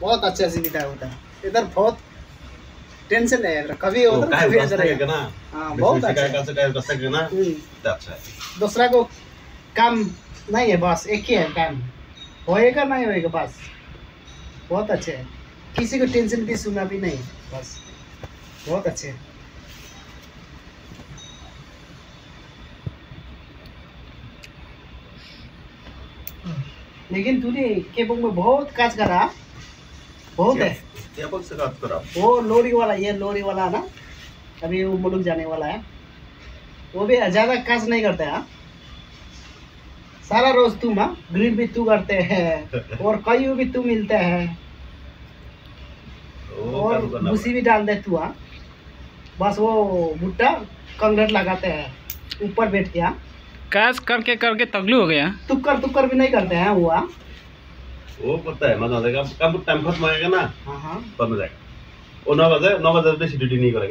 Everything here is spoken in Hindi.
बहुत अच्छा सुविधा होता है इधर। बहुत टेंशन नहीं है कभी उधर कभी इधर ना। हाँ बहुत अच्छा है। दूसरा को काम नहीं है, बस एक ही है काम, होएगा नहीं होएगा बस। बहुत अच्छे है, किसी को टेंशन की सुना भी नहीं, बस बहुत अच्छे है। लेकिन तूने केबुंग में बहुत काज करा, बहुत है। केबुंग से काज करा वो लोरी वाला, ये लोरी वाला ना, अभी वो मुल्क जाने वाला है, वो भी ज्यादा काज नहीं करता है। सारा रोज तुम ग्रिल भी तू करते हैं और कई भी तू मिलते हैं और भूसी भी डाल दे तू। बस वो भुट्टा कंक्रीट लगाते हैं ऊपर बैठ के। काज करके करके तगलू हो गया। तुक्कर भी नहीं करते हैं वो पता है मजा देगा, कब टाइम खत्म होएगा ना। हाँ तब जाएगा। वो 9 बजे से ड्यूटी नहीं करेगा।